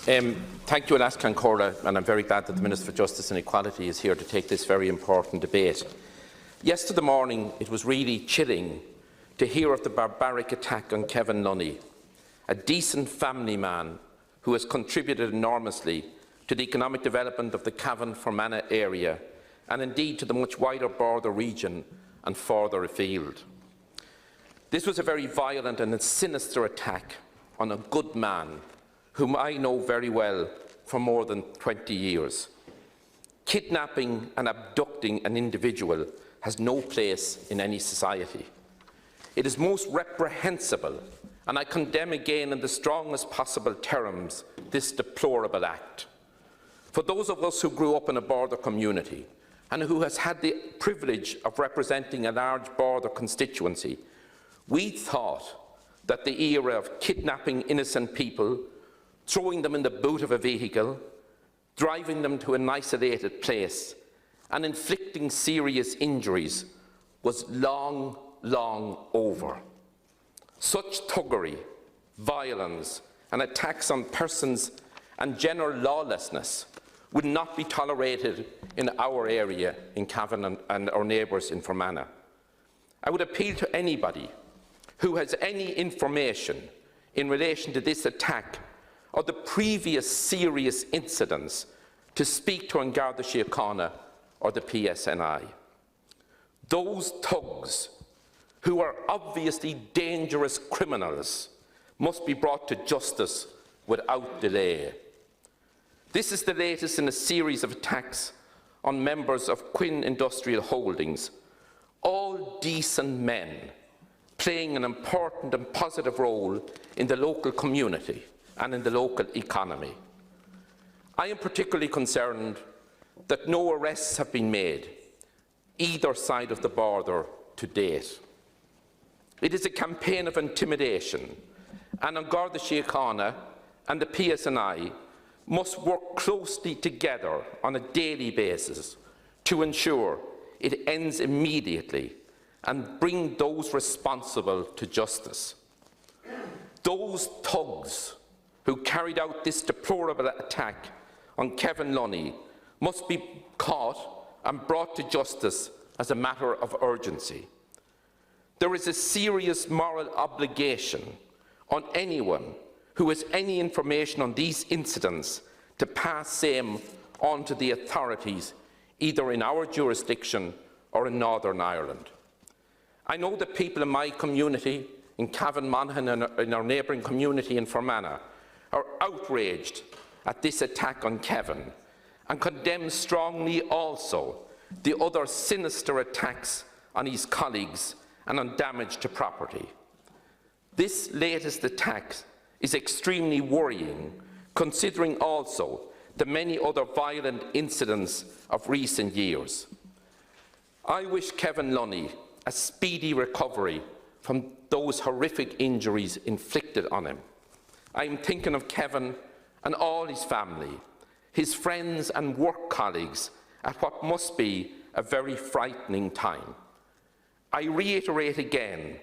Thank you, Alaskan Corda, and I'm very glad that the Minister for Justice and Equality is here to take this very important debate. Yesterday morning, it was really chilling to hear of the barbaric attack on Kevin Lunny, a decent family man who has contributed enormously to the economic development of the Cavan-Fermanagh area and indeed to the much wider border region and further afield. This was a very violent and a sinister attack on a good man whom I know very well for more than 20 years. Kidnapping and abducting an individual has no place in any society. It is most reprehensible, and I condemn again in the strongest possible terms this deplorable act. For those of us who grew up in a border community and who has had the privilege of representing a large border constituency, we thought that the era of kidnapping innocent people, throwing them in the boot of a vehicle, driving them to an isolated place, and inflicting serious injuries was long, long over. Such thuggery, violence, and attacks on persons and general lawlessness would not be tolerated in our area in Cavan and our neighbours in Fermanagh. I would appeal to anybody who has any information in relation to this attack or the previous serious incidents to speak to An Garda Síochána or the PSNI. Those thugs, who are obviously dangerous criminals, must be brought to justice without delay. This is the latest in a series of attacks on members of Quinn Industrial Holdings, all decent men playing an important and positive role in the local community and in the local economy. I am particularly concerned that no arrests have been made either side of the border to date. It is a campaign of intimidation, and An Garda Síochána and the PSNI must work closely together on a daily basis to ensure it ends immediately and bring those responsible to justice. Those thugs who carried out this deplorable attack on Kevin Lunny must be caught and brought to justice as a matter of urgency. There is a serious moral obligation on anyone who has any information on these incidents to pass same on to the authorities, either in our jurisdiction or in Northern Ireland. I know that people in my community, in Cavan-Monaghan and in our neighbouring community in Fermanagh, are outraged at this attack on Kevin and condemn strongly also the other sinister attacks on his colleagues and on damage to property. This latest attack is extremely worrying, considering also the many other violent incidents of recent years. I wish Kevin Lunny a speedy recovery from those horrific injuries inflicted on him. I am thinking of Kevin and all his family, his friends and work colleagues at what must be a very frightening time. I reiterate again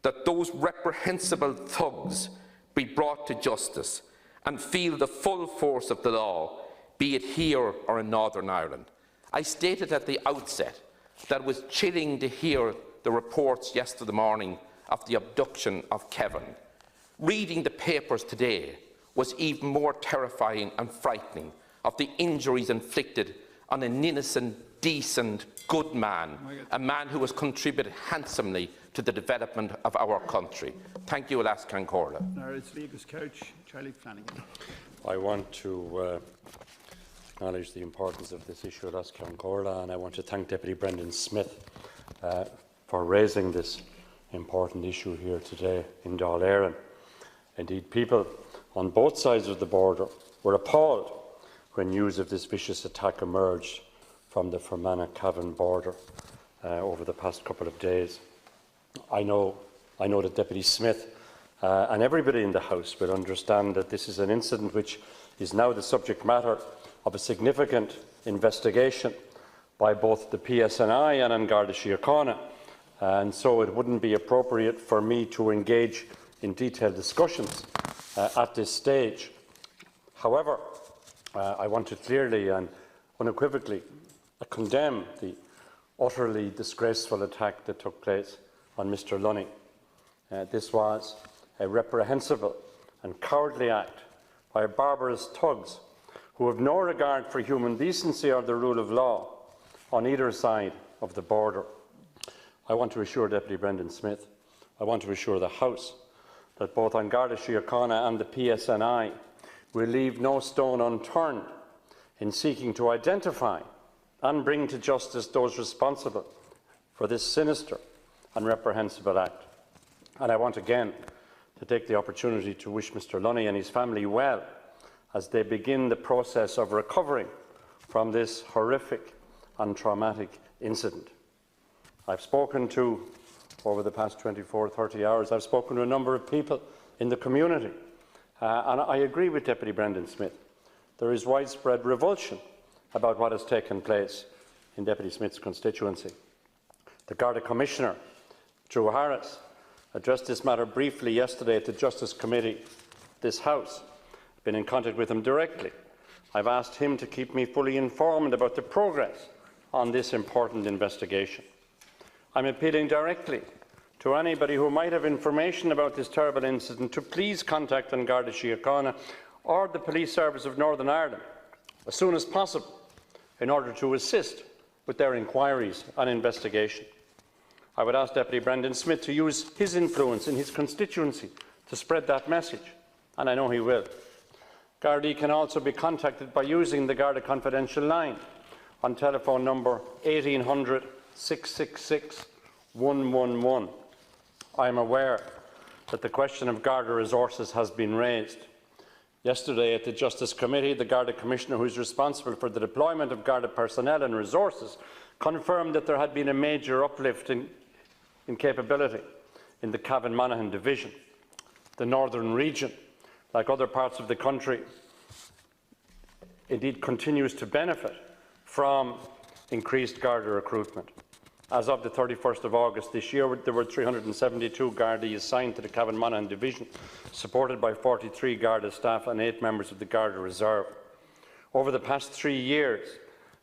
that those reprehensible thugs be brought to justice and feel the full force of the law, be it here or in Northern Ireland. I stated at the outset that it was chilling to hear the reports yesterday morning of the abduction of Kevin. Reading the papers today was even more terrifying and frightening of the injuries inflicted on an innocent, decent, good man, a man who has contributed handsomely to the development of our country. Thank you, Alaskan Corla. Charlie Flanagan. I want to acknowledge the importance of this issue at Alaskan Corla, and I want to thank Deputy Brendan Smith for raising this important issue here today in Dáil Éireann. Indeed, people on both sides of the border were appalled when news of this vicious attack emerged from the Fermanagh-Cavan border over the past couple of days. I know that Deputy Smith and everybody in the House will understand that this is an incident which is now the subject matter of a significant investigation by both the PSNI and An Garda Síochána, and so it wouldn't be appropriate for me to engage in detailed discussions at this stage. However, I want to clearly and unequivocally condemn the utterly disgraceful attack that took place on Mr Lunny. This was a reprehensible and cowardly act by barbarous thugs who have no regard for human decency or the rule of law on either side of the border. I want to assure Deputy Brendan Smith, I want to assure the House that both on Garda Síochána and the PSNI will leave no stone unturned in seeking to identify and bring to justice those responsible for this sinister and reprehensible act. And I want again to take the opportunity to wish Mr Lunny and his family well as they begin the process of recovering from this horrific and traumatic incident. I've spoken to, over the past 24-30 hours, I've spoken to a number of people in the community, and I agree with Deputy Brendan Smith. There is widespread revulsion about what has taken place in Deputy Smith's constituency. The Garda Commissioner, Drew Harris, addressed this matter briefly yesterday at the Justice Committee, this House. I've been in contact with him directly. I've asked him to keep me fully informed about the progress on this important investigation. I'm appealing directly to anybody who might have information about this terrible incident to please contact An Garda Síochána or the Police Service of Northern Ireland as soon as possible in order to assist with their inquiries and investigation. I would ask Deputy Brendan Smith to use his influence in his constituency to spread that message, and I know he will. Gardaí can also be contacted by using the Garda confidential line on telephone number 1800 666 111. I am aware that the question of Garda resources has been raised. Yesterday at the Justice Committee, the Garda Commissioner, who is responsible for the deployment of Garda personnel and resources, confirmed that there had been a major uplift in capability in the Cavan Monaghan division. The northern region, like other parts of the country, indeed continues to benefit from increased Garda recruitment. As of the 31st of August this year, there were 372 Gardaí assigned to the Cavan Monaghan division, supported by 43 Garda staff and 8 members of the Garda Reserve. Over the past 3 years,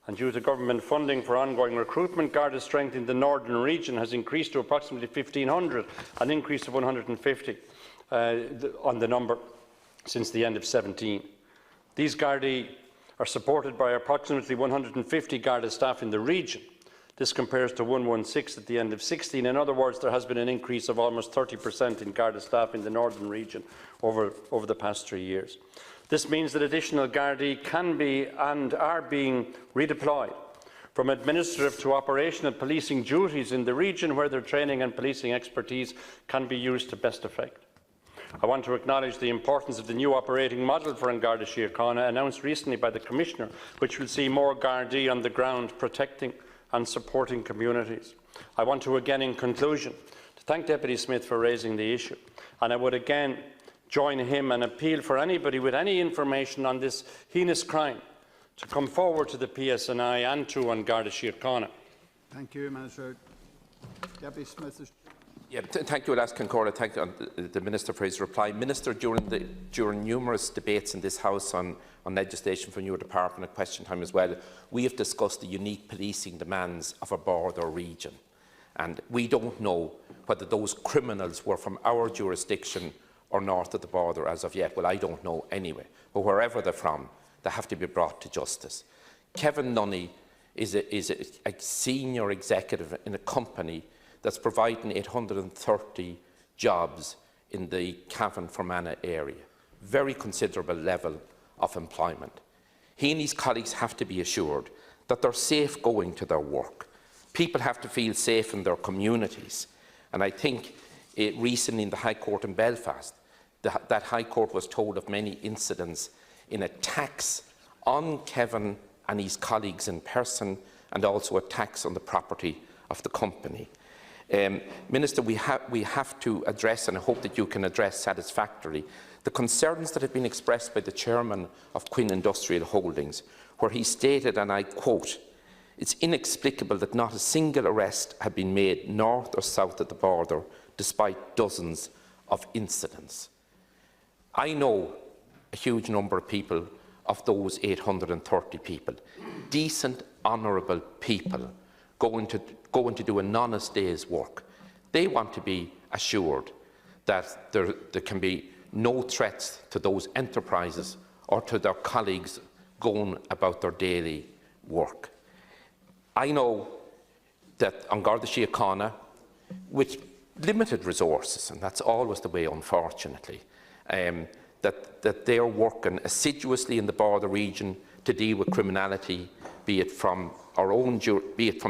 and due to government funding for ongoing recruitment, Garda strength in the northern region has increased to approximately 1,500, an increase of 150 on the number since the end of 2017. These Gardaí are supported by approximately 150 Garda staff in the region. This compares to 116 at the end of 2016. In other words, there has been an increase of almost 30% in Garda staff in the northern region over the past 3 years. This means that additional Gardaí can be and are being redeployed from administrative to operational policing duties in the region where their training and policing expertise can be used to best effect. I want to acknowledge the importance of the new operating model for An Garda Síochána announced recently by the Commissioner, which will see more Gardaí on the ground protecting and supporting communities. I want to again, in conclusion, to thank Deputy Smith for raising the issue, and I would again join him and appeal for anybody with any information on this heinous crime to come forward to the PSNI and to An Garda Síochána. Thank you, Minister. Deputy Smith is... Thank you, Alas Concorda. Thank the Minister for his reply. Minister, during numerous debates in this House on legislation for your department at question time as well, we have discussed the unique policing demands of a border region. And we don't know whether those criminals were from our jurisdiction or north of the border as of yet. Well, I don't know anyway. But wherever they're from, they have to be brought to justice. Kevin Lunny is a senior executive in a company that's providing 830 jobs in the Cavan-Fermanagh area. Very considerable level of employment. He and his colleagues have to be assured that they're safe going to their work. People have to feel safe in their communities. And I think recently in the High Court in Belfast, that High Court was told of many incidents in attacks on Kevin and his colleagues in person, and also attacks on the property of the company. Minister, we have to address, and I hope that you can address satisfactorily, the concerns that have been expressed by the chairman of Quinn Industrial Holdings, where he stated, and I quote, "It's inexplicable that not a single arrest had been made north or south of the border, despite dozens of incidents." I know a huge number of people of those 830 people. Decent, honourable people going to do an honest day's work. They want to be assured that there can be no threats to those enterprises or to their colleagues going about their daily work. I know that on Garda Síochána, with limited resources, and that's always the way, unfortunately, that they are working assiduously in the border region to deal with criminality, be it from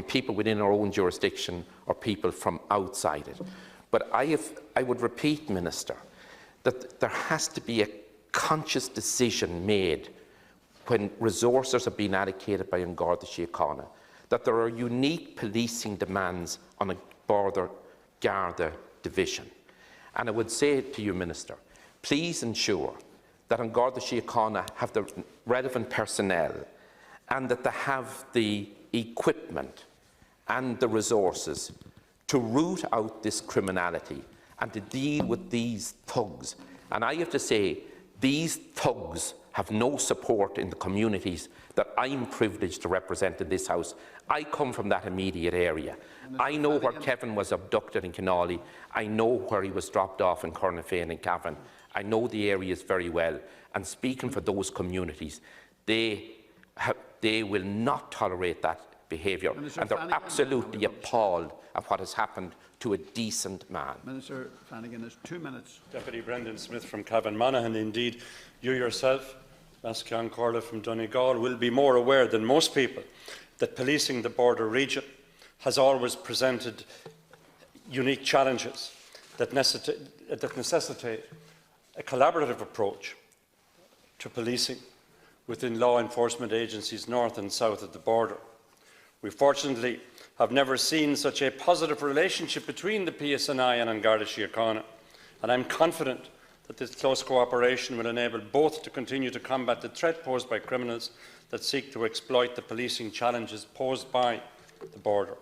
people within our own jurisdiction or people from outside it. But I would repeat, Minister, that there has to be a conscious decision made when resources are being allocated by Garda Síochána, that there are unique policing demands on a border Garda division. And I would say to you, Minister, please ensure that Garda Síochána have the relevant personnel and that they have the equipment and the resources to root out this criminality and to deal with these thugs. And I have to say, these thugs have no support in the communities that I'm privileged to represent in this House. I come from that immediate area. I know where Kevin was abducted in Kinawley. I know where he was dropped off in Cornafane and Cavan. I know the areas very well. And speaking for those communities, they will not tolerate that behaviour. And they're absolutely appalled at what has happened to a decent man. Minister Flanagan has 2 minutes. Deputy Brendan Smith from Cavan Monaghan. Indeed, you yourself, Vascan Corla from Donegal, will be more aware than most people that policing the border region has always presented unique challenges that necessitate a collaborative approach to policing within law enforcement agencies north and south of the border. We fortunately have never seen such a positive relationship between the PSNI and Garda Síochána, and I am confident that this close cooperation will enable both to continue to combat the threat posed by criminals that seek to exploit the policing challenges posed by the border.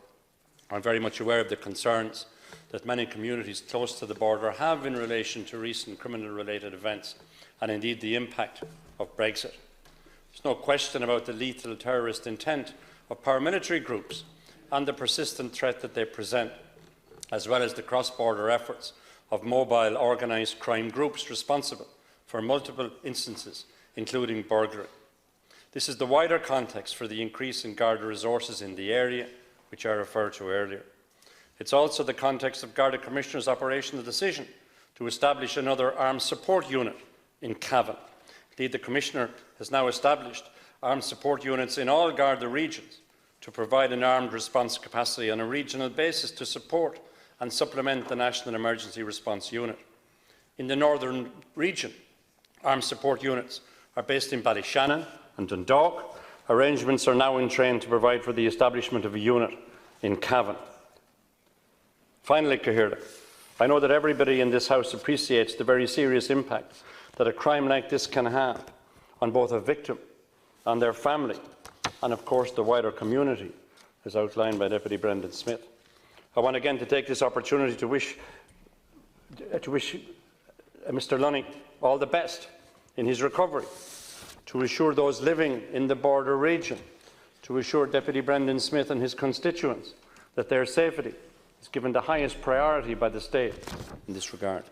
I am very much aware of the concerns that many communities close to the border have in relation to recent criminal-related events and indeed the impact of Brexit. There is no question about the lethal terrorist intent of paramilitary groups and the persistent threat that they present, as well as the cross-border efforts of mobile organised crime groups responsible for multiple instances, including burglary. This is the wider context for the increase in Garda resources in the area, which I referred to earlier. It is also the context of Garda Commissioner's operational decision to establish another armed support unit in Cavan. Indeed, the Commissioner has now established armed support units in all Garda regions to provide an armed response capacity on a regional basis to support and supplement the National Emergency Response Unit. In the northern region, armed support units are based in Ballyshannon and Dundalk. Arrangements are now in train to provide for the establishment of a unit in Cavan. Finally, Cathaoirleach, I know that everybody in this House appreciates the very serious impact that a crime like this can have on both a victim and their family, and of course the wider community, as outlined by Deputy Brendan Smith. I want again to take this opportunity to wish Mr Lunny all the best in his recovery, to assure those living in the border region, to assure Deputy Brendan Smith and his constituents that their safety is given the highest priority by the state in this regard.